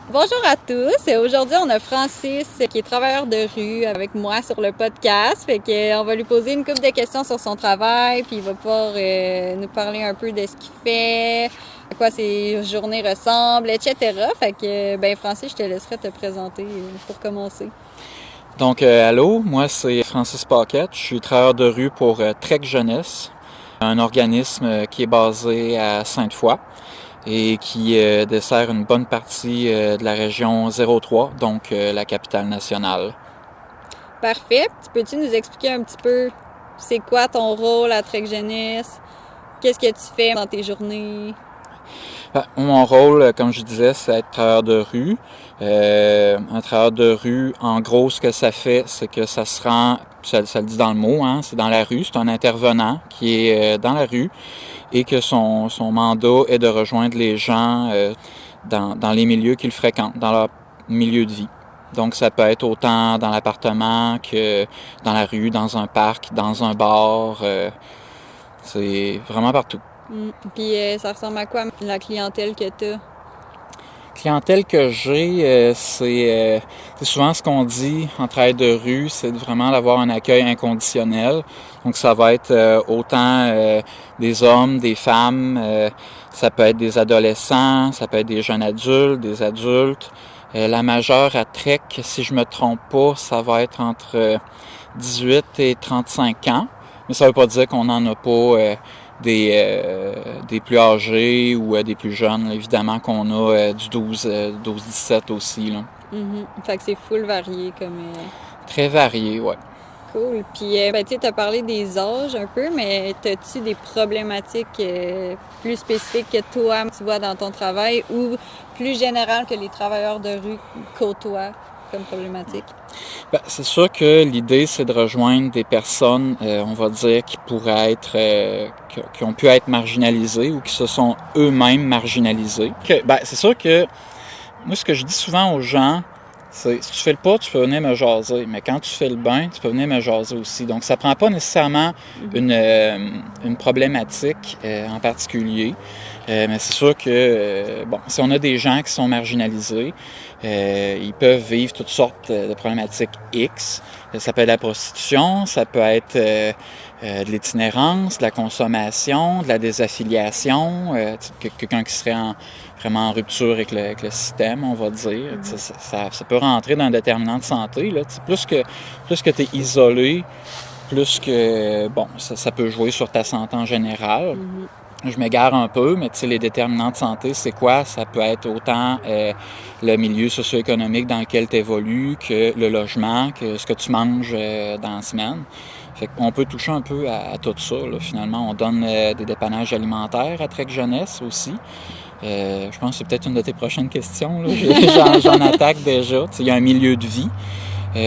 Bonjour à tous. Aujourd'hui, on a Francis qui est travailleur de rue avec moi sur le podcast. Fait que, on va lui poser une couple de questions sur son travail, puis il va pouvoir nous parler un peu de ce qu'il fait, à quoi ses journées ressemblent, etc. Fait que, Francis, je te laisserai te présenter pour commencer. Donc, allô, moi c'est Francis Paquette, je suis travailleur de rue pour Trek Jeunesse, un organisme qui est basé à Sainte-Foy et qui dessert une bonne partie de la région 03, donc la capitale nationale. Parfait. Peux-tu nous expliquer un petit peu c'est quoi ton rôle à Trek Jeunesse? Qu'est-ce que tu fais dans tes journées? Mon rôle, comme je disais, c'est être travailleur de rue. Un travailleur de rue, en gros, ce que ça fait, c'est que ça se rend, ça le dit dans le mot, hein, c'est dans la rue, c'est un intervenant qui est dans la rue et que son mandat est de rejoindre les gens dans les milieux qu'ils fréquentent, dans leur milieu de vie. Donc, ça peut être autant dans l'appartement que dans la rue, dans un parc, dans un bar. C'est vraiment partout. Puis ça ressemble à quoi la clientèle que tu as? Clientèle que j'ai, c'est souvent ce qu'on dit en travail de rue, c'est vraiment d'avoir un accueil inconditionnel. Donc ça va être autant des hommes, des femmes, ça peut être des adolescents, ça peut être des jeunes adultes, des adultes. La majeure à Trek, si je me trompe pas, ça va être entre 18 et 35 ans. Mais ça veut pas dire qu'on n'en a pas des plus âgés ou des plus jeunes. Là, évidemment qu'on a du 12-17 aussi. Là. Fait que c'est full varié comme... Très varié, ouais. Cool. Puis, tu as parlé des âges un peu, mais as-tu des problématiques plus spécifiques que toi, tu vois dans ton travail ou plus générales que les travailleurs de rue côtoient comme problématique? C'est sûr que l'idée, c'est de rejoindre des personnes, on va dire, qui pourraient être, qui ont pu être marginalisées ou qui se sont eux-mêmes marginalisés. C'est sûr que moi, ce que je dis souvent aux gens, c'est si tu fais le pas, tu peux venir me jaser. Mais quand tu fais le bain, tu peux venir me jaser aussi. Donc, ça prend pas nécessairement une problématique en particulier. Mais c'est sûr que, si on a des gens qui sont marginalisés, ils peuvent vivre toutes sortes de problématiques X. Ça peut être la prostitution, ça peut être de l'itinérance, de la consommation, de la désaffiliation, quelqu'un qui serait vraiment en rupture avec le système, on va dire. Ça peut rentrer dans un déterminant de santé. Là. Plus que tu es isolé, plus que, ça peut jouer sur ta santé en général. Je m'égare un peu, mais les déterminants de santé, c'est quoi? Ça peut être autant le milieu socio-économique dans lequel tu évolues, que le logement, que ce que tu manges dans la semaine. Fait qu'on peut toucher un peu à tout ça. Là. Finalement, on donne des dépannages alimentaires à Trek Jeunesse aussi. Je pense que c'est peut-être une de tes prochaines questions. Là. J'en attaque déjà. Il y a un milieu de vie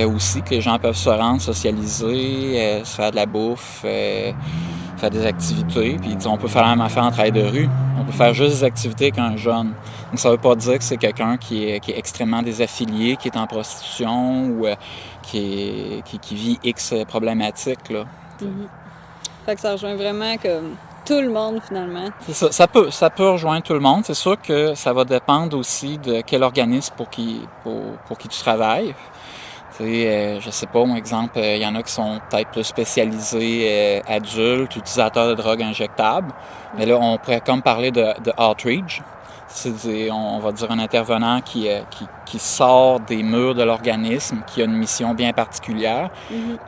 aussi que les gens peuvent se rendre, socialiser, se faire de la bouffe, faire des activités. Puis on peut faire la même affaire en travail de rue. On peut faire juste des activités avec un jeune. Donc ça veut pas dire que c'est quelqu'un qui est extrêmement désaffilié, qui est en prostitution ou qui vit X problématiques. Là. Fait que ça rejoint vraiment comme tout le monde finalement. C'est ça. Ça peut rejoindre tout le monde. C'est sûr que ça va dépendre aussi de quel organisme pour qui tu travailles. Je sais pas, mon exemple, il y en a qui sont peut-être plus spécialisés adultes, utilisateurs de drogues injectables. Mais là, on pourrait comme parler de outreach. On va dire un intervenant qui sort des murs de l'organisme, qui a une mission bien particulière,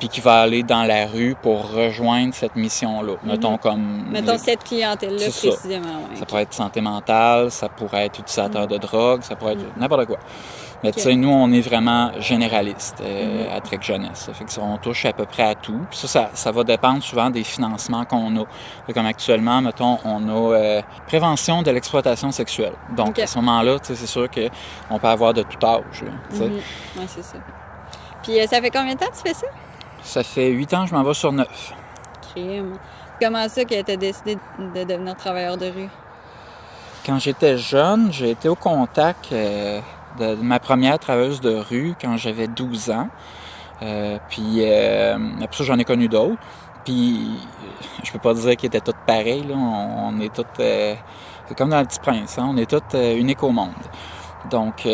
puis qui va aller dans la rue pour rejoindre cette mission-là. Mettons cette clientèle-là précisément. Ça pourrait être santé mentale, ça pourrait être utilisateur de drogue, ça pourrait être n'importe quoi. Mais nous, on est vraiment généraliste à Trek Jeunesse. Ça fait que on touche à peu près à tout. Puis ça va dépendre souvent des financements qu'on a. Comme actuellement, mettons, on a prévention de l'exploitation sexuelle. Donc, à ce moment-là, c'est sûr qu'on peut avoir de tout âge. Oui, c'est ça. Puis, ça fait combien de temps que tu fais ça? Ça fait 8 ans que je m'en vais sur 9. Crime. Comment ça que tu as décidé de devenir travailleur de rue? Quand j'étais jeune, j'ai été au contact de ma première travailleuse de rue quand j'avais 12 ans. Puis après ça, j'en ai connu d'autres. Puis je peux pas dire qu'ils étaient tous pareils. Là. On est tous... c'est comme dans Le Petit Prince. Hein? On est tous uniques au monde. Donc,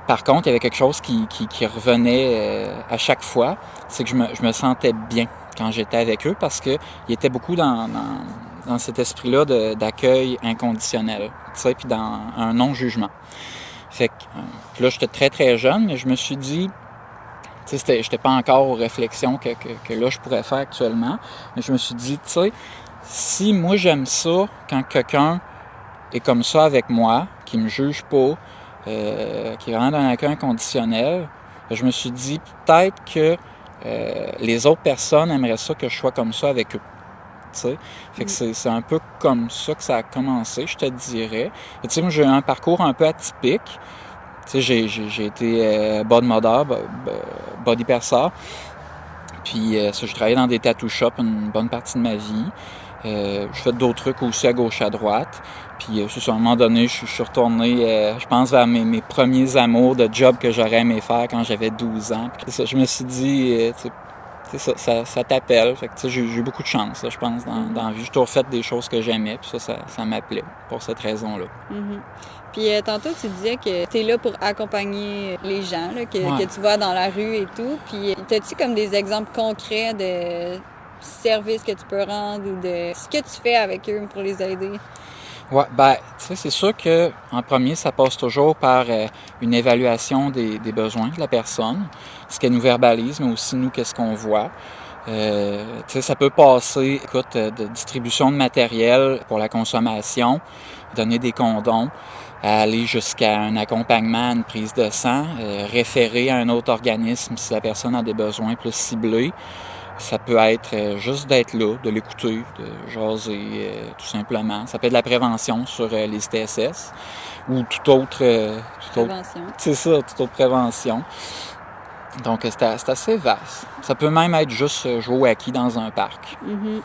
par contre, il y avait quelque chose qui revenait à chaque fois, c'est que je me sentais bien quand j'étais avec eux parce qu'ils étaient beaucoup dans cet esprit-là d'accueil inconditionnel, tu sais, puis dans un non-jugement. Fait que, puis là, j'étais très, très jeune, mais je me suis dit, tu sais, j'étais pas encore aux réflexions que là, je pourrais faire actuellement, mais je me suis dit, tu sais, si moi, j'aime ça, quand quelqu'un est comme ça avec moi, qui me juge pas, qui est vraiment dans un accueil inconditionnel, je me suis dit, peut-être que les autres personnes aimeraient ça que je sois comme ça avec eux. T'sais. Fait que c'est un peu comme ça que ça a commencé, je te dirais. Et tu sais, moi, j'ai eu un parcours un peu atypique. Tu sais, j'ai été body model, body percer. Puis j'ai travaillé dans des tattoo shops une bonne partie de ma vie. J'ai fait d'autres trucs aussi à gauche, à droite. Puis à un moment donné, je suis retourné, je pense, vers mes premiers amours de job que j'aurais aimé faire quand j'avais 12 ans. Puis ça, je me suis dit, ça t'appelle. Fait que, j'ai eu beaucoup de chance, là, je pense, dans la vie. J'ai toujours fait des choses que j'aimais, puis ça m'appelait pour cette raison-là. Mm-hmm. Puis tantôt, tu disais que tu es là pour accompagner les gens, là, que tu vas dans la rue et tout. Puis as-tu comme des exemples concrets de services que tu peux rendre ou de ce que tu fais avec eux pour les aider? Ouais, ben, tu sais, c'est sûr que en premier, ça passe toujours par une évaluation des besoins de la personne, ce qu'elle nous verbalise, mais aussi nous, qu'est-ce qu'on voit. Tu sais, ça peut passer, écoute, de distribution de matériel pour la consommation, donner des condoms, à aller jusqu'à un accompagnement, une prise de sang, référer à un autre organisme si la personne a des besoins plus ciblés. Ça peut être juste d'être là, de l'écouter, de jaser, tout simplement. Ça peut être de la prévention sur les TSS ou toute autre prévention. C'est ça, toute autre prévention. Donc, c'est assez vaste. Ça peut même être juste jouer au hockey dans un parc. Mm-hmm.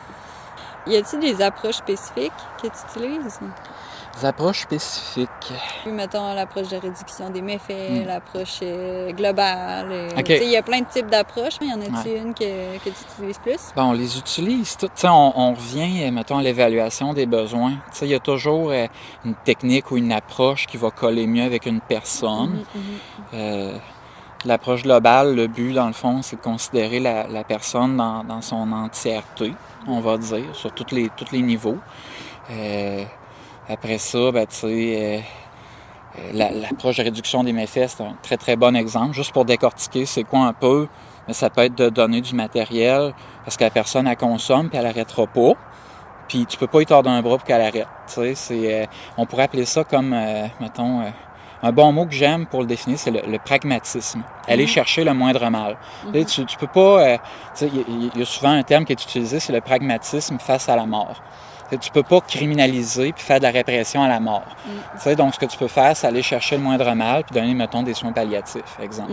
Y a-t-il des approches spécifiques que tu utilises? Des approches spécifiques. Mettons l'approche de réduction des méfaits, l'approche globale. Okay. Il y a plein de types d'approches. Y en a-t-il une que tu utilises plus? Bon, on les utilise toutes. On revient, mettons, à l'évaluation des besoins. Il y a toujours une technique ou une approche qui va coller mieux avec une personne. L'approche globale, le but, dans le fond, c'est de considérer la personne dans son entièreté, on va dire, sur tous les niveaux. Après ça, ben, tu sais, l'approche de réduction des méfaits, c'est un très, très bon exemple. Juste pour décortiquer c'est quoi un peu, mais ça peut être de donner du matériel parce que la personne, elle consomme puis elle n'arrêtera pas. Puis tu peux pas y tordre un bras pour qu'elle arrête. Tu sais, on pourrait appeler ça comme, mettons, un bon mot que j'aime pour le définir, c'est le pragmatisme. Aller chercher le moindre mal. Tu peux pas... il y a souvent un terme qui est utilisé, c'est le pragmatisme face à la mort. Tu peux pas criminaliser puis faire de la répression à la mort. Donc, ce que tu peux faire, c'est aller chercher le moindre mal puis donner, mettons, des soins palliatifs, exemple.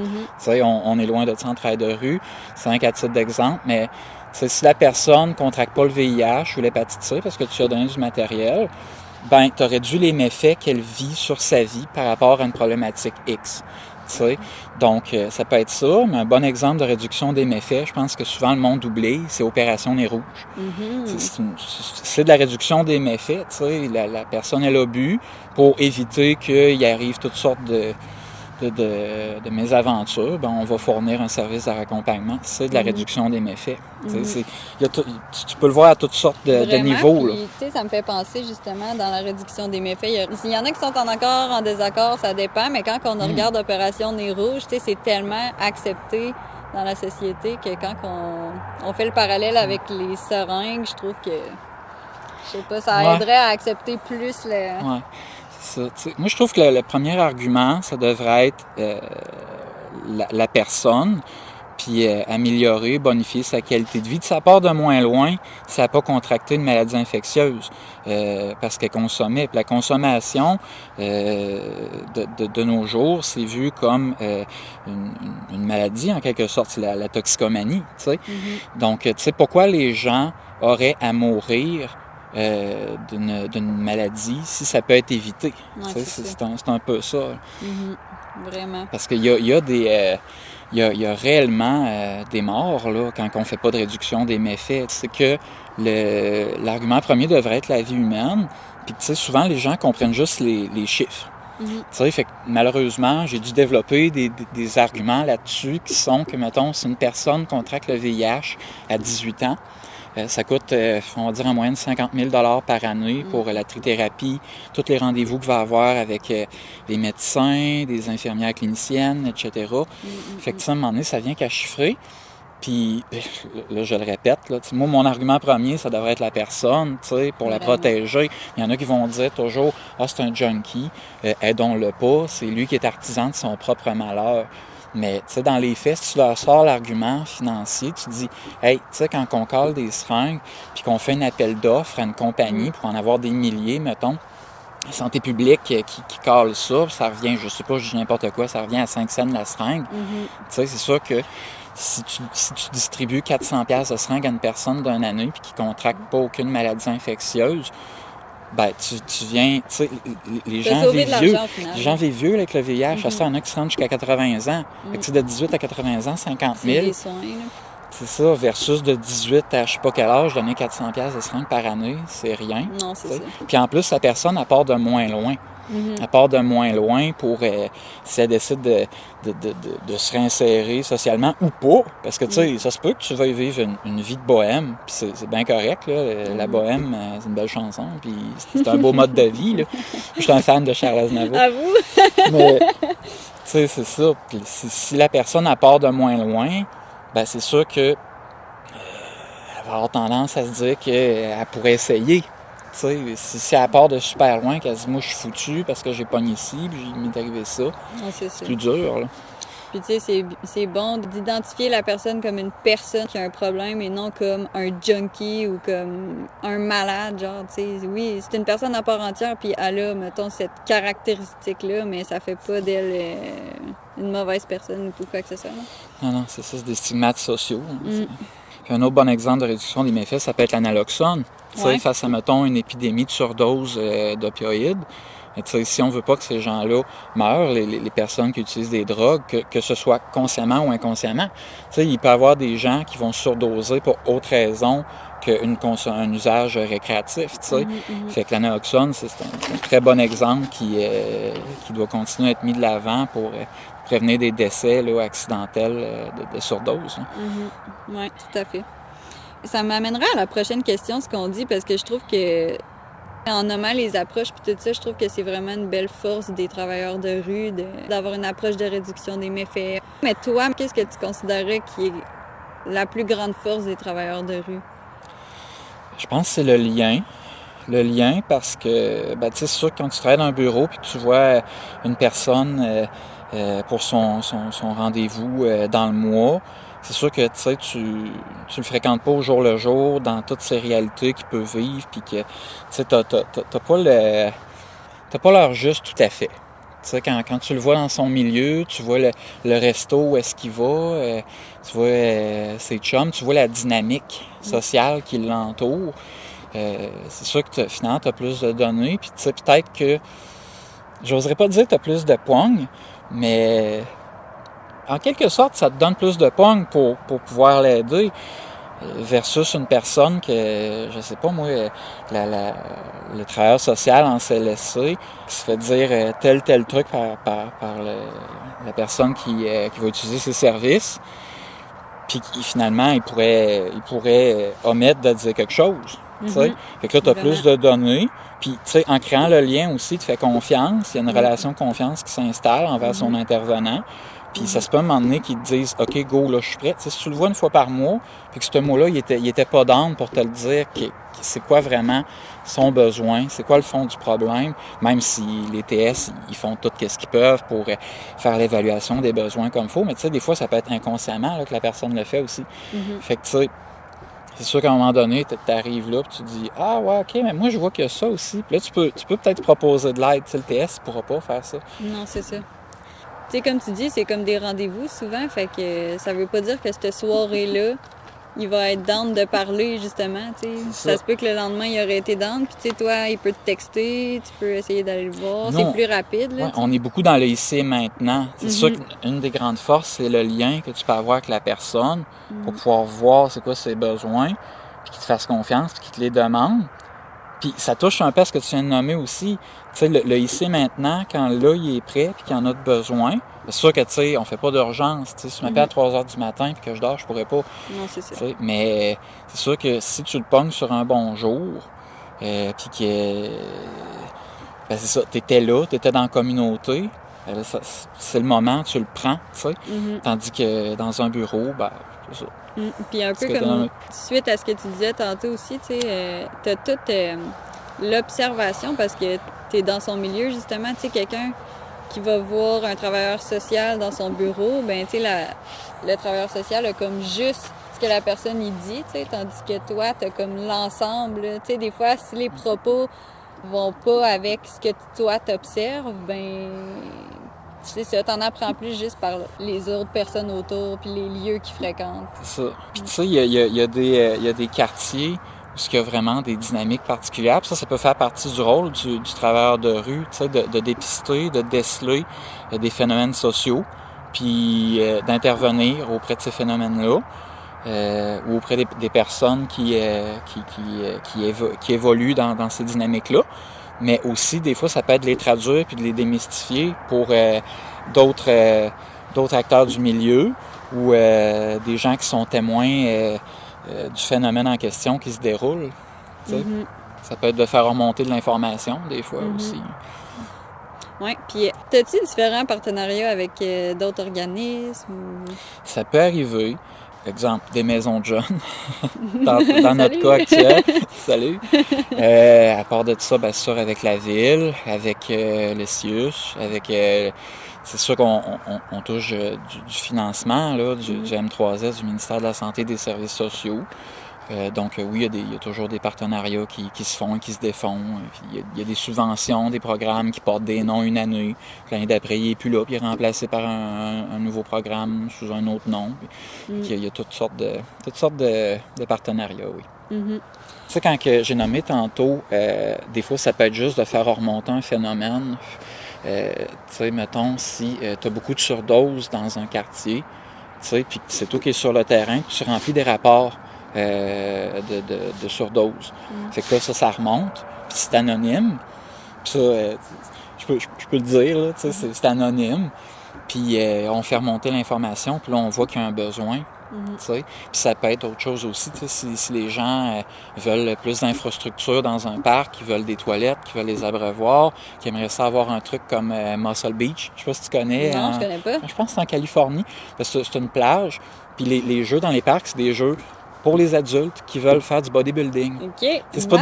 On est loin de ça en travail de rue, c'est un cas de titre d'exemple, mais si la personne ne contracte pas le VIH ou l'hépatite C parce que tu lui as donné du matériel, ben, tu as réduit les méfaits qu'elle vit sur sa vie par rapport à une problématique X. Donc, ça peut être ça, mais un bon exemple de réduction des méfaits, je pense que souvent le monde oublie, c'est Opération Nez Rouge. C'est de la réduction des méfaits. La personne, elle a bu pour éviter qu'il arrive toutes sortes de mésaventures. Ben, on va fournir un service de raccompagnement. C'est de la réduction des méfaits. Tu peux le voir à toutes sortes de niveaux. Puis, ça me fait penser justement dans la réduction des méfaits. Il y en a qui sont en accord, en désaccord, ça dépend, mais quand on regarde Opération Nez Rouge, c'est tellement accepté dans la société que quand on fait le parallèle avec les seringues, je trouve que, je sais pas, ça aiderait à accepter plus le... Ouais. Ça, moi, je trouve que le premier argument, ça devrait être la personne, puis améliorer, bonifier sa qualité de vie. Ça part de moins loin, ça n'a pas contracté une maladie infectieuse parce qu'elle consommait. Puis la consommation de nos jours, c'est vu comme une maladie en quelque sorte, c'est la toxicomanie. Donc, tu sais, pourquoi les gens auraient à mourir d'une maladie si ça peut être évité. C'est un peu ça. Vraiment. Parce qu'il y a des... Il y a réellement des morts là, quand on ne fait pas de réduction des méfaits. C'est que l'argument premier devrait être la vie humaine. Puis tu sais, souvent, les gens comprennent juste les chiffres. Mhm. Tu sais, fait que malheureusement, j'ai dû développer des arguments là-dessus qui sont que, mettons, si une personne contracte le VIH à 18 ans, ça coûte, on va dire, en moyenne 50 000 par année pour la trithérapie, tous les rendez-vous qu'il va avoir avec les médecins, des infirmières cliniciennes, etc. Fait que, tu sais, à un moment donné, ça vient qu'à chiffrer. Puis, là, je le répète, là, moi, mon argument premier, ça devrait être la personne, tu sais, pour la protéger. Il y en a qui vont dire toujours, « Ah, c'est un junkie, aidons-le pas, c'est lui qui est artisan de son propre malheur. » Mais, tu sais, dans les faits, si tu leur sors l'argument financier, tu dis, « Hey, tu sais, quand on colle des seringues, puis qu'on fait un appel d'offres à une compagnie pour en avoir des milliers, mettons, la santé publique qui colle ça, ça revient, je sais pas, je dis n'importe quoi, ça revient à 5 cents la seringue. Tu sais, c'est sûr que si tu distribues 400 pièces de seringue à une personne d'une année puis qui contracte pas aucune maladie infectieuse, ben tu viens, tu sais, les gens vivent vieux. Les gens vivent vieux avec le VIH. Ça, il y en a qui se rendent jusqu'à 80 ans. Fait que, de 18 à 80 ans, 50 000. C'est des soins, là. C'est ça, versus de 18 à je sais pas quel âge, donner 400 pièces de seringue par année, c'est rien. Non, c'est ça. Puis en plus, la personne, elle part de moins loin. Elle part de moins loin pour, si elle décide de se réinsérer socialement ou pas, parce que, tu sais, ça se peut que tu veuilles vivre une vie de bohème, puis c'est bien correct, là. La bohème, c'est une belle chanson, puis c'est un beau mode de vie, là. Je suis un fan de Charles Aznavour. À vous? Mais, tu sais, c'est ça. Puis si la personne, elle part de moins loin, ben c'est sûr que elle va avoir tendance à se dire qu'elle pourrait essayer. Tu sais, si elle part de super loin, qu'elle se dit « Moi, je suis foutu parce que j'ai pogné ici, puis il m'est arrivé ça. » C'est plus dur, là. Puis tu sais, c'est bon d'identifier la personne comme une personne qui a un problème et non comme un junkie ou comme un malade, genre, tu sais. Oui, c'est une personne à part entière, puis elle a, mettons, cette caractéristique-là, mais ça fait pas d'elle une mauvaise personne ou quoi que ce soit. Non, c'est ça, c'est des stigmates sociaux. Hein, Puis un autre bon exemple de réduction des méfaits, ça peut être l'analoxone. Face à, mettons, une épidémie de surdose d'opioïdes, si on ne veut pas que ces gens-là meurent, les personnes qui utilisent des drogues, que ce soit consciemment ou inconsciemment, il peut y avoir des gens qui vont surdoser pour autre raison qu'un usage récréatif. Fait que l'analoxone, c'est un très bon exemple qui doit continuer à être mis de l'avant pour prévenir des décès là, accidentels de surdose. Oui, tout à fait. Ça m'amènerait à la prochaine question, ce qu'on dit, parce que je trouve que en nommant les approches puis tout ça, je trouve que c'est vraiment une belle force des travailleurs de rue d'avoir une approche de réduction des méfaits. Mais toi, qu'est-ce que tu considérais qui est la plus grande force des travailleurs de rue? Je pense que c'est le lien. Le lien parce que, c'est sûr que quand tu travailles dans un bureau puis que tu vois une personne pour son rendez-vous dans le mois, c'est sûr que tu le fréquentes pas au jour le jour dans toutes ces réalités qu'il peut vivre, puis que t'as pas l'heure juste tout à fait. Quand tu le vois dans son milieu, tu vois le resto où est-ce qu'il va, tu vois ses chums, tu vois la dynamique sociale qui l'entoure. C'est sûr que finalement, tu as plus de données, puis peut-être que, j'oserais pas dire que tu as plus de poignes, mais en quelque sorte, ça te donne plus de pogne pour pouvoir l'aider versus une personne que, je sais pas moi, le travailleur social en CLSC qui se fait dire tel truc par la personne qui va utiliser ses services, puis finalement, il pourrait omettre de dire quelque chose. Fait que là, tu as plus de données. Puis, en créant le lien aussi, tu fais confiance. Il y a une relation de confiance qui s'installe envers son intervenant. Puis ça se peut à un moment donné qu'ils te disent « OK, go, là, je suis prêt. » Si tu le vois une fois par mois, puis que ce mot-là, il était pas down pour te le dire, c'est quoi vraiment son besoin, c'est quoi le fond du problème, même si les TS, ils font tout ce qu'ils peuvent pour faire l'évaluation des besoins comme il faut. Mais des fois, ça peut être inconsciemment là, que la personne le fait aussi. Fait que, c'est sûr qu'à un moment donné, tu arrives là, puis tu dis « Ah ouais, OK, mais moi, je vois qu'il y a ça aussi. » Puis là, tu peux peut-être proposer de l'aide. Le TS ne pourra pas faire ça. Non, c'est ça. Tu sais, comme tu dis, c'est comme des rendez-vous souvent, fait que ça veut pas dire que cette soirée-là, il va être down de parler, justement, tu sais. Ça se peut que le lendemain, il aurait été down, puis tu sais, toi, il peut te texter, tu peux essayer d'aller le voir, c'est plus rapide, là. Ouais, on est beaucoup dans le ici et maintenant. C'est sûr qu'une des grandes forces, c'est le lien que tu peux avoir avec la personne pour pouvoir voir c'est quoi ses besoins, puis qu'il te fasse confiance, puis qu'il te les demande. Puis ça touche un peu à ce que tu viens de nommer aussi. Tu sais, le ici et maintenant, quand là, il est prêt puis qu'il en a besoin, c'est sûr que, tu sais, on fait pas d'urgence. Tu sais, si tu m'appelles à 3 heures du matin puis que je dors, je pourrais pas. Non, c'est ça. Tu sais, mais c'est sûr que si tu le pognes sur un bon jour, puis que, ben c'est ça, t'étais là, t'étais dans la communauté, là, c'est le moment, tu le prends, tu sais. Tandis que dans un bureau, ben, c'est ça. Puis un peu comme suite à ce que tu disais tantôt aussi, tu sais, t'as toute l'observation parce que t'es dans son milieu, justement, tu sais, quelqu'un qui va voir un travailleur social dans son bureau, ben tu sais, le travailleur social a comme juste ce que la personne y dit, tu sais, tandis que toi, t'as comme l'ensemble, tu sais, des fois, si les propos vont pas avec ce que toi t'observes, ben c'est ça, t'en apprends plus juste par les autres personnes autour puis les lieux qu'ils fréquentent. C'est ça. Puis tu sais, il y a des quartiers où il y a vraiment des dynamiques particulières. Puis ça peut faire partie du rôle du travailleur de rue, tu sais, de dépister, de déceler des phénomènes sociaux, puis d'intervenir auprès de ces phénomènes-là, ou auprès des personnes qui évoluent dans ces dynamiques-là. Mais aussi, des fois, ça peut être de les traduire puis de les démystifier pour d'autres acteurs du milieu ou des gens qui sont témoins du phénomène en question qui se déroule. Ça peut être de faire remonter de l'information, des fois aussi. Oui. Puis, as-tu différents partenariats avec d'autres organismes? Ça peut arriver. Exemple, des maisons de jeunes, dans notre cas actuel. Salut! À part de tout ça, bien sûr, avec la ville, avec le CIUS, avec... c'est sûr qu'on touche du financement, là, du M3S, du ministère de la Santé et des Services sociaux. Donc oui, il y a toujours des partenariats qui se font et qui se défont. Il y a des subventions, des programmes qui portent des noms une année. L'année d'après, il n'est plus là, puis il est remplacé par un nouveau programme sous un autre nom. Il y a toutes sortes de partenariats, oui. Tu sais, quand j'ai nommé tantôt, des fois, ça peut être juste de faire remonter un phénomène. Tu sais, mettons, si tu as beaucoup de surdoses dans un quartier, tu sais, puis c'est toi qui es sur le terrain, puis tu remplis des rapports de surdose. Fait que là, ça remonte, puis c'est anonyme. Puis ça, je peux le dire, là, c'est anonyme. Puis on fait remonter l'information, puis là, on voit qu'il y a un besoin. Puis ça peut être autre chose aussi, si les gens veulent plus d'infrastructures dans un parc, qui veulent des toilettes, qui veulent des abreuvoirs, qui aimeraient ça avoir un truc comme Muscle Beach. Je sais pas si tu connais. Non, je connais pas. Je pense que c'est en Californie. C'est une plage. Puis les jeux dans les parcs, c'est des jeux pour les adultes qui veulent faire du bodybuilding. OK. C'est pas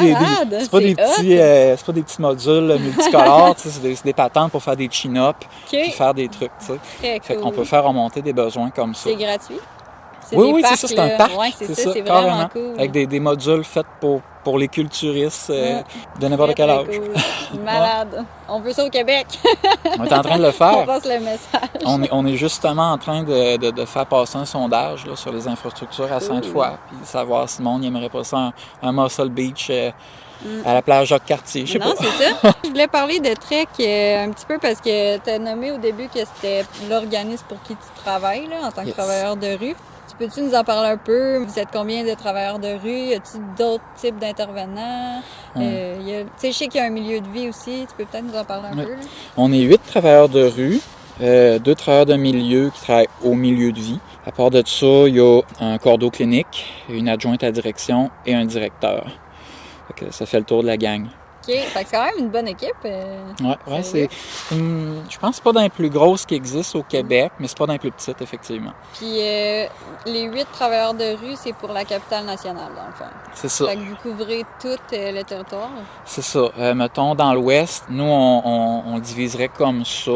des petits modules multicolores, c'est des patentes pour faire des chin-ups, puis faire des trucs. Très Fait cool. qu'on peut faire remonter des besoins comme ça. C'est gratuit? Oui, c'est ça, c'est un parc. Ouais, c'est ça, c'est carrément, vraiment cool. Avec des modules faits pour les culturistes de n'importe quel âge. Cool. Malade. On veut ça au Québec. On est en train de le faire. On passe le message. On est justement en train de faire passer un sondage là, sur les infrastructures à Sainte-Foy, puis savoir si le monde aimerait pas ça un Muscle Beach à la plage Jacques-Cartier. Je sais pas. Non, c'est ça. Je voulais parler de Trek un petit peu parce que tu as nommé au début que c'était l'organisme pour qui tu travailles là, en tant que travailleur de rue. Peux-tu nous en parler un peu? Vous êtes combien de travailleurs de rue? Y a-t-il d'autres types d'intervenants? Tu sais, je sais qu'il y a un milieu de vie aussi. Tu peux peut-être nous en parler un peu? Là? On est 8 travailleurs de rue, 2 travailleurs de milieu qui travaillent au milieu de vie. À part de ça, il y a un cordeau clinique, une adjointe à direction et un directeur. Ça fait le tour de la gang. OK. Fait que c'est quand même une bonne équipe. Ouais, c'est. Je pense que c'est pas dans les plus grosses qui existent au Québec, mais c'est pas dans les plus petites, effectivement. Puis les 8 travailleurs de rue, c'est pour la capitale nationale, dans le fond. C'est ça. Fait que vous couvrez tout le territoire. C'est ça. Mettons, dans l'Ouest, nous, on diviserait comme ça.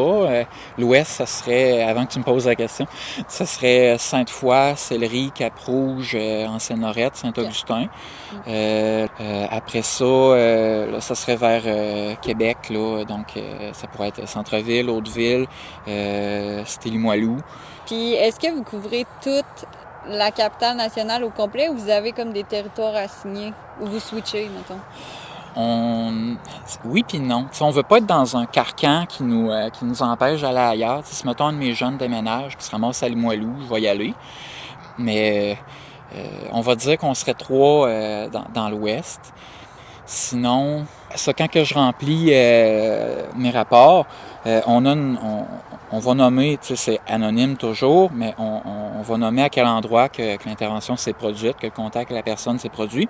L'Ouest, ça serait, avant que tu me poses la question, ça serait Sainte-Foy, Sillery, Cap-Rouge, Ancienne-Lorette, Saint-Augustin. Après ça, là, ça serait vers Québec, là, donc ça pourrait être Centre-Ville, Haute-Ville, Cité-Limoilou. Puis est-ce que vous couvrez toute la capitale nationale au complet ou vous avez comme des territoires assignés ou vous switchez, mettons? Oui puis non. T'sais, on veut pas être dans un carcan qui nous empêche d'aller ailleurs. T'sais, si mettons un de mes jeunes déménage qui se ramasse à Limoilou, je vais y aller. Mais on va dire qu'on serait 3 dans l'Ouest. Sinon, ça, quand que je remplis mes rapports, on va nommer, tu sais, c'est anonyme toujours, mais on va nommer à quel endroit que l'intervention s'est produite, que le contact avec la personne s'est produit.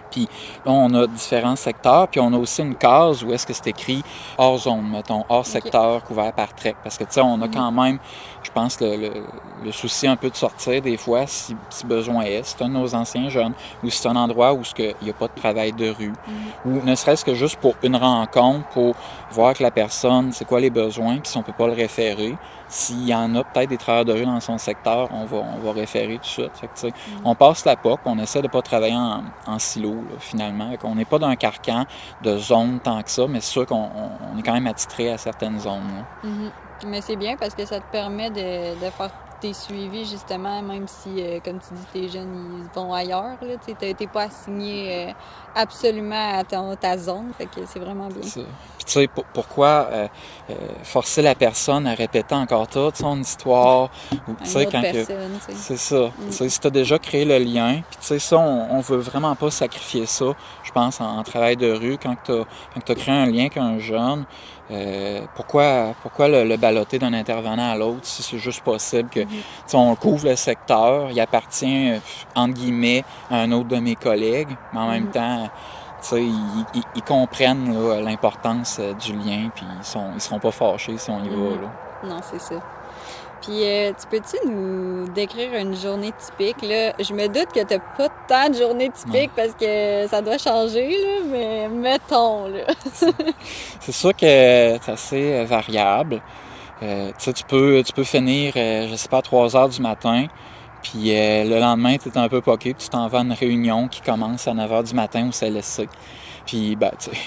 Puis là, on a différents secteurs, puis on a aussi une case où est-ce que c'est écrit hors zone, mettons, hors secteur couvert par TREC. Parce que, tu sais, on a quand même, je pense, le souci un peu de sortir des fois, si besoin est. C'est un de nos anciens jeunes, ou c'est un endroit où il n'y a pas de travail de rue, ou ne serait-ce que juste pour une rencontre, pour voir que la personne, c'est quoi les besoins, puis si on ne peut pas le référer. S'il y en a peut-être des travailleurs de rue dans son secteur, on va référer tout de suite. Fait que, tu sais, on passe la POC, on essaie de ne pas travailler en silo, là, finalement. On n'est pas dans un carcan de zone tant que ça, mais c'est sûr qu'on est quand même attitré à certaines zones. Mais c'est bien parce que ça te permet de faire tes suivis, justement, même si, comme tu dis, tes jeunes, ils vont ailleurs. Tu n'es pas assigné absolument à ta zone. Fait que c'est vraiment bien. C'est ça. Puis tu sais, pourquoi forcer la personne à répéter encore toute son histoire? Ou, tu sais, quand personne, tu sais. C'est ça. Tu sais, si tu as déjà créé le lien, puis tu sais, ça, on veut vraiment pas sacrifier ça, je pense, en travail de rue. Quand tu as créé un lien avec un jeune, pourquoi le balloter d'un intervenant à l'autre si c'est juste possible que on couvre le secteur, il appartient entre guillemets à un autre de mes collègues, mais en même temps, ils comprennent là, l'importance du lien, puis ils seront pas fâchés si on y va. Là. Non, c'est ça. Puis, tu peux-tu nous décrire une journée typique? Là? Je me doute que t'as pas tant de journées typiques parce que ça doit changer, là, mais mettons, là. C'est sûr que c'est assez variable. Tu peux finir, je sais pas, à 3 heures du matin, puis le lendemain, tu es un peu poqué, puis tu t'en vas à une réunion qui commence à 9 heures du matin au CLSC. Puis,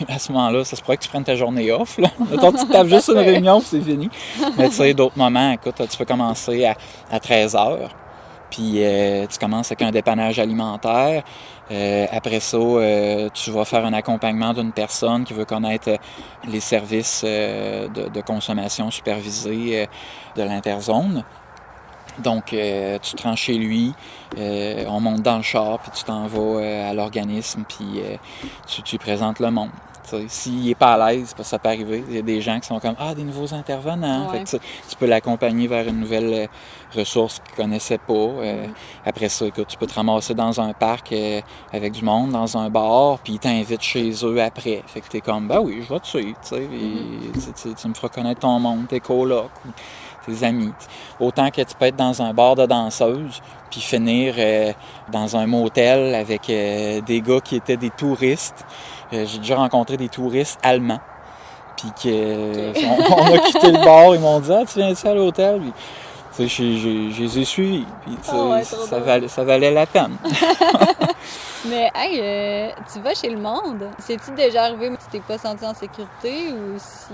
à ce moment-là, ça se pourrait que tu prennes ta journée off, là. Mettons, tu tapes juste une réunion, puis c'est fini. Mais tu sais, d'autres moments, écoute, tu peux commencer à 13 heures. Puis, tu commences avec un dépannage alimentaire. Après ça, tu vas faire un accompagnement d'une personne qui veut connaître les services de consommation supervisée de l'interzone. Donc, tu te rends chez lui, on monte dans le char, puis tu t'en vas à l'organisme, puis tu présentes le monde. S'il n'est pas à l'aise, parce que ça peut arriver, il y a des gens qui sont comme « Ah, des nouveaux intervenants! Ouais. » Fait que tu peux l'accompagner vers une nouvelle ressource qu'il ne connaissait pas. Après ça, écoute, tu peux te ramasser dans un parc avec du monde, dans un bar, puis ils t'invitent chez eux après. Fait que tu es comme « Ben oui, je vais te suivre, tu me feras connaître ton monde, tes colocs. » tes amis. Autant que tu peux être dans un bar de danseuses, puis finir dans un motel avec des gars qui étaient des touristes. J'ai déjà rencontré des touristes allemands. Puis on a quitté le bar, ils m'ont dit « Ah, tu viens-tu à l'hôtel? » Puis, je les ai suivis. Puis, ça valait la peine. Mais, hey, tu vas chez le monde. C'est-tu déjà arrivé que tu t'es pas senti en sécurité ou si...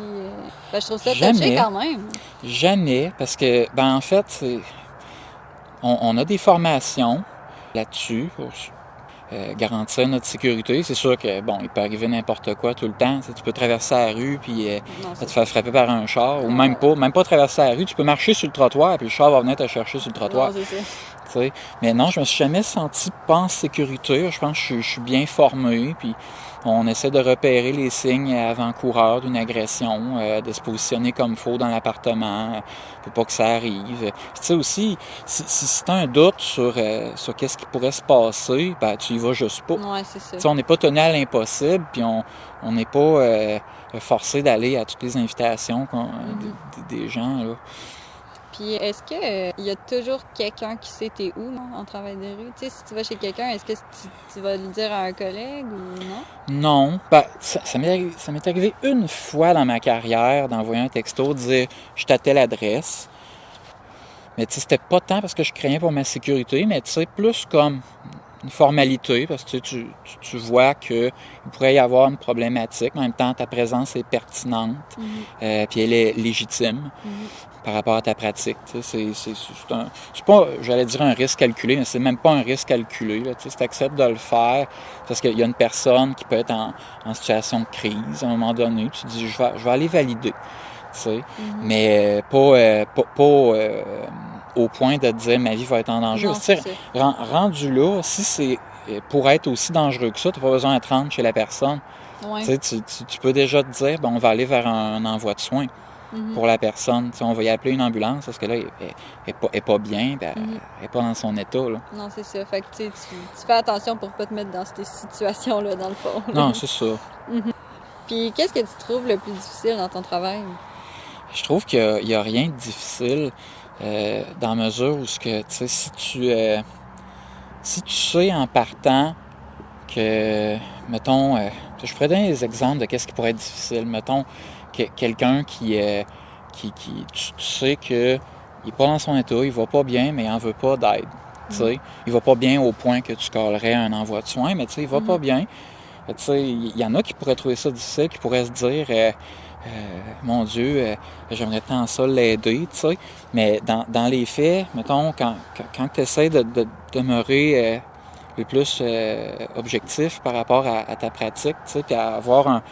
je trouve ça touché quand même. Jamais, parce que, en fait, on a des formations là-dessus pour garantir notre sécurité. C'est sûr que, il peut arriver n'importe quoi tout le temps. Tu peux traverser la rue puis te faire frapper par un char, ou même pas traverser la rue. Tu peux marcher sur le trottoir puis le char va venir te chercher sur le trottoir. Non, c'est ça. Mais non, je me suis jamais senti pas en sécurité. Je pense que je suis bien formé, puis on essaie de repérer les signes avant-coureurs d'une agression, de se positionner comme il faut dans l'appartement pour pas que ça arrive. Puis tu sais aussi, si tu as un doute sur qu'est-ce qui pourrait se passer, tu y vas juste pas. Ouais, c'est ça. T'sais, on n'est pas tenu à l'impossible, puis on n'est pas forcé d'aller à toutes les invitations des gens, là. Puis, est-ce qu'il y a toujours quelqu'un qui sait t'es où, non, en travail de rue? Tu sais, si tu vas chez quelqu'un, est-ce que tu vas le dire à un collègue ou non? Non. Ça m'est arrivé une fois dans ma carrière d'envoyer un texto, de dire « Je suis à telle adresse ». Mais tu sais, c'était pas tant parce que je craignais pour ma sécurité, mais tu sais, plus comme une formalité, parce que tu vois qu'il pourrait y avoir une problématique. En même temps, ta présence est pertinente, puis elle est légitime par rapport à ta pratique. C'est pas, j'allais dire un risque calculé, mais c'est même pas un risque calculé. Si tu acceptes de le faire, parce qu'il y a une personne qui peut être en situation de crise, à un moment donné, tu te dis, je vais aller valider. Mais pas au point de te dire ma vie va être en danger. Non, rendu là, si c'est pour être aussi dangereux que ça, tu n'as pas besoin d'être rentre chez la personne. Ouais. Tu peux déjà te dire, on va aller vers un envoi de soins pour la personne. On va y appeler une ambulance parce que là, elle est pas bien, elle n'est pas dans son état. Là. Non, c'est ça. Fait que tu fais attention pour pas te mettre dans ces situations-là, dans le fond. Non, c'est ça. Puis qu'est-ce que tu trouves le plus difficile dans ton travail? Je trouve qu'il n'y a rien de difficile dans la mesure où si tu sais en partant que, mettons, je pourrais donner des exemples de qu'est-ce qui pourrait être difficile. Mettons, quelqu'un qui tu sais qu'il n'est pas dans son état, il va pas bien, mais il n'en veut pas d'aide. Il va pas bien au point que tu calerais un envoi de soins, mais il va pas bien. Il y en a qui pourraient trouver ça difficile, qui pourraient se dire mon Dieu, j'aimerais tant ça l'aider, mais dans les faits, mettons, quand tu essaies de demeurer le plus objectif par rapport à ta pratique, puis à avoir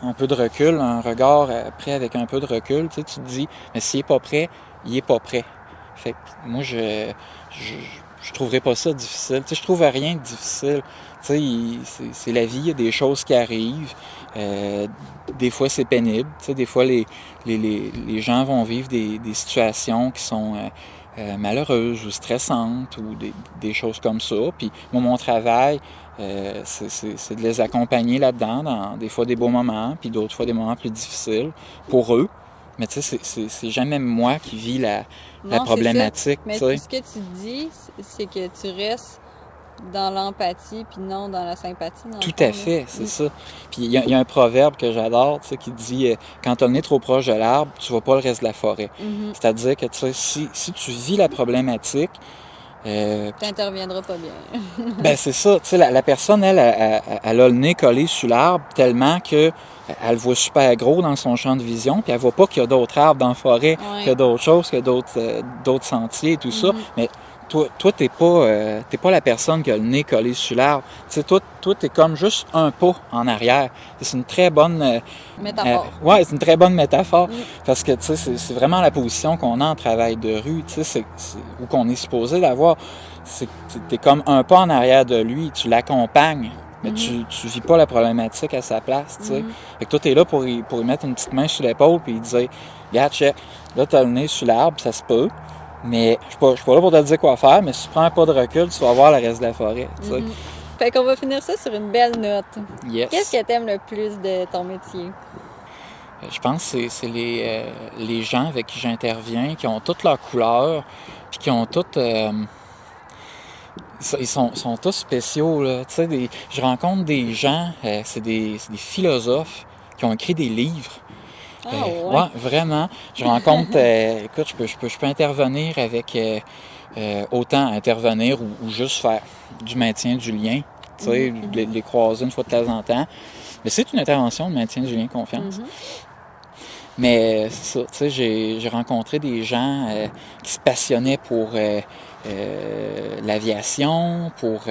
un peu de recul, un regard prêt avec un peu de recul, tu te dis, mais s'il n'est pas prêt, il n'est pas prêt. Fait que moi, je trouverais pas ça difficile. Je trouve rien de difficile. C'est la vie, il y a des choses qui arrivent. Des fois, c'est pénible. Des fois, les gens vont vivre des situations qui sont malheureuses ou stressantes ou des choses comme ça. Puis moi, mon travail, c'est de les accompagner là-dedans, dans des fois des beaux moments, puis d'autres fois des moments plus difficiles pour eux. Mais c'est jamais moi qui vis la problématique. Mais ce que tu dis, c'est que tu restes dans l'empathie puis non dans la sympathie. Tout à fait, c'est ça. Puis il y a un proverbe que j'adore qui dit quand tu as le nez trop proche de l'arbre, tu vois pas le reste de la forêt. C'est-à-dire que si tu vis la problématique, tu n'interviendras pas bien. Ben c'est ça. La personne, elle a le nez collé sur l'arbre tellement que elle voit super gros dans son champ de vision, puis elle voit pas qu'il y a d'autres arbres dans la forêt, qu'il y a d'autres choses, qu'il y a d'autres sentiers et tout ça. Mais toi, t'es pas la personne qui a le nez collé sur l'arbre. Toi, t'es comme juste un pas en arrière. C'est une très bonne métaphore. Ouais, c'est une très bonne métaphore. Parce que c'est vraiment la position qu'on a en travail de rue, ou qu'on est supposé d'avoir. T'es comme un pas en arrière de lui, tu l'accompagnes. Mais tu vis pas la problématique à sa place, Fait que toi, t'es là pour y mettre une petite main sur l'épaule puis lui dire « Regarde, check, là, t'as le nez sur l'arbre, ça se peut. Mais je suis pas là pour te dire quoi faire, mais si tu prends un pas de recul, tu vas voir le reste de la forêt, Fait qu'on va finir ça sur une belle note. Yes. Qu'est-ce que t'aimes le plus de ton métier? Je pense que c'est les gens avec qui j'interviens, qui ont toutes leurs couleurs, puis qui ont toutes... ils sont tous spéciaux, là. Je rencontre des gens, c'est des philosophes qui ont écrit des livres. Ouais, vraiment. Je rencontre... écoute, je peux intervenir avec... autant intervenir ou juste faire du maintien du lien, les croiser une fois de temps en temps. Mais c'est une intervention de maintien du lien de confiance. Mais c'est ça, j'ai rencontré des gens qui se passionnaient pour l'aviation, pour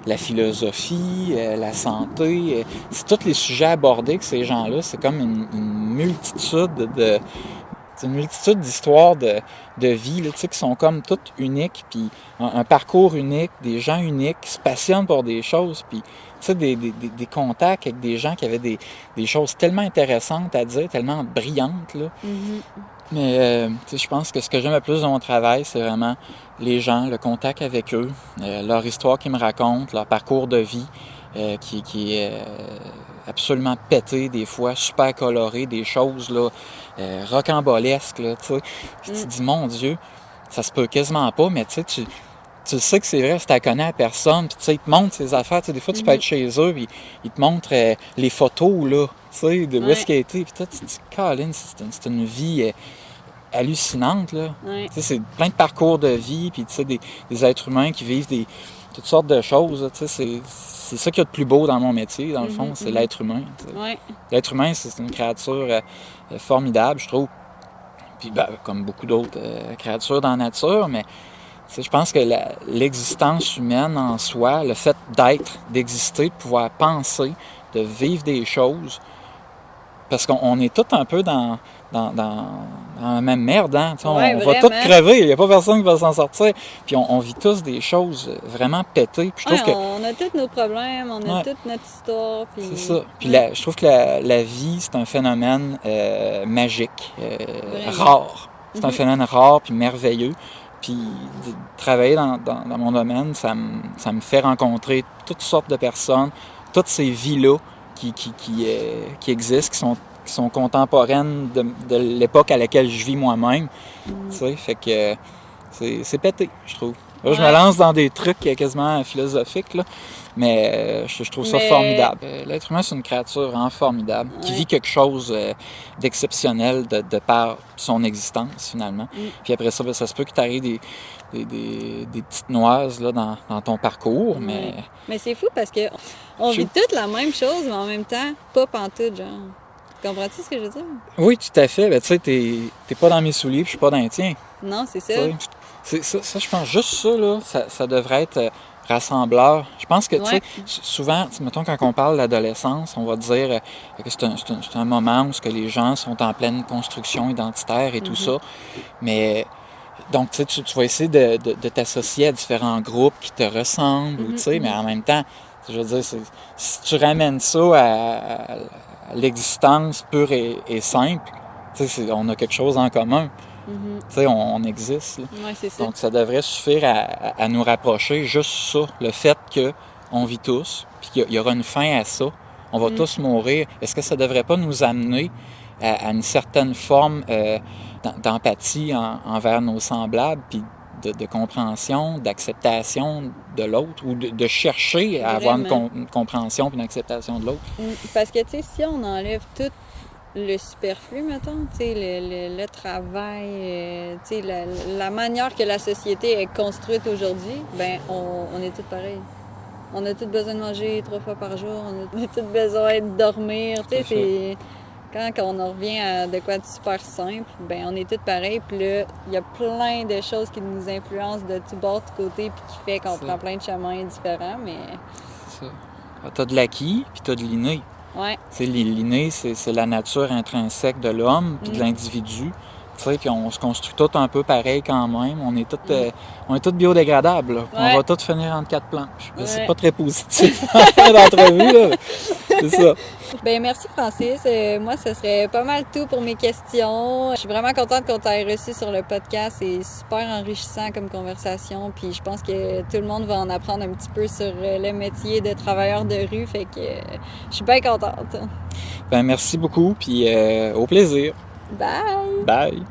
la philosophie, la santé. C'est tous les sujets abordés que ces gens-là, c'est comme une multitude d'histoires de vie là, qui sont comme toutes uniques, puis un parcours unique, des gens uniques qui se passionnent pour des choses, puis des contacts avec des gens qui avaient des choses tellement intéressantes à dire, tellement brillantes. Là. Mais je pense que ce que j'aime le plus dans mon travail, c'est vraiment les gens, le contact avec eux, leur histoire qu'ils me racontent, leur parcours de vie qui est absolument pété des fois, super coloré, des choses là, rocambolesques. Là, puis tu te dis, mon Dieu, ça se peut quasiment pas, mais tu sais que c'est vrai si tu la connais à personne, puis ils te montrent ces affaires. Des fois, tu peux être chez eux, puis ils te montrent les photos là, de où est-ce qu'elle a été. Puis toi, tu te dis, Colin, c'est une vie hallucinante. Là. C'est plein de parcours de vie, puis des êtres humains qui vivent toutes sortes de choses. C'est ça qu'il y a de plus beau dans mon métier, dans le fond, c'est l'être humain. L'être humain, c'est une créature formidable, je trouve. Puis comme beaucoup d'autres créatures dans la nature, mais je pense que l'existence humaine en soi, le fait d'exister, de pouvoir penser, de vivre des choses, parce qu'on est tous un peu dans dans la même merde, hein? Tu sais, Ouais, on va vraiment. tous crever, il n'y a pas personne qui va s'en sortir. Puis on vit tous des choses vraiment pétées. Puis je trouve Ouais, que on a tous nos problèmes, on a Ouais. toute notre histoire. Puis... c'est ça. Puis Ouais. je trouve que la vie, c'est un phénomène magique, Vraiment. rare. C'est un Mhm. phénomène rare puis merveilleux. Puis de travailler dans mon domaine, ça me fait rencontrer toutes sortes de personnes, toutes ces vies-là qui existent, qui sont contemporaines de l'époque à laquelle je vis moi-même. Tu sais, fait que c'est pété, je trouve. Là, je me Ouais. lance dans des trucs quasiment philosophiques, là, mais je trouve ça Mais- formidable. L'être humain, c'est une créature vraiment formidable, qui Ouais. vit quelque chose d'exceptionnel de par son existence, finalement. Puis après ça, ben, ça se peut que tu arrives des petites noises là, dans ton parcours, mais Mais c'est fou parce que on Je- vit toutes la même chose, mais en même temps, pas pantoute, genre. Comprends-tu ce que je veux dire? oui, tout à fait. Ben, tu sais, t'es pas dans mes souliers, puis je suis pas dans les tiens. Non, c'est ça. Tu sais. Ça, je pense juste ça, là, ça devrait être rassembleur. Je pense que, tu sais, Ouais. souvent, mettons, quand on parle d'adolescence, on va dire que c'est un moment où ce que les gens sont en pleine construction identitaire et tout ça. Mais, donc, tu sais, tu vas essayer de t'associer à différents groupes qui te ressemblent, ou, tu sais, mais en même temps, je veux dire, si tu ramènes ça à l'existence pure et simple, tu sais, on a quelque chose en commun. Tu sais, on existe, là. Ouais, c'est ça. Donc, ça devrait suffire à nous rapprocher, juste ça, le fait qu'on vit tous, puis qu'il y aura une fin à ça, on va tous mourir. Est-ce que ça devrait pas nous amener à une certaine forme d'empathie envers nos semblables, puis de compréhension, d'acceptation de l'autre, ou de chercher à avoir Vraiment. une compréhension puis une acceptation de l'autre? Parce que, tu sais, si on enlève tout le superflu, mettons, tu sais, le travail, tu sais, la manière que la société est construite aujourd'hui, ben, on est tous pareils. On a tous besoin de manger 3 fois par jour, on a tous besoin de dormir, tu sais, Tout à fait. c'est... Quand on en revient à de quoi de super simple, ben on est tous pareils, puis là, il y a plein de choses qui nous influencent de tout bord, de côté, puis qui fait qu'on Ça. prend plein de chemins différents, mais... C'est ça. T'as de l'acquis, puis t'as de l'inné. Ouais, Tu sais, l'inné, c'est la nature intrinsèque de l'homme, puis de l'individu. Tu sais, puis on se construit tous un peu pareil quand même. On est tous biodégradables, là. Ouais. On va tous finir entre 4 planches. Mais c'est Ouais. pas très positif en fin d'entrevue, là. C'est ça. ben merci Francis. Moi, ce serait pas mal tout pour mes questions. Je suis vraiment contente qu'on t'ait reçu sur le podcast. C'est super enrichissant comme conversation. Puis je pense que tout le monde va en apprendre un petit peu sur le métier de travailleur de rue. Fait que je suis bien contente. Ben, merci beaucoup, puis au plaisir. Bye! Bye!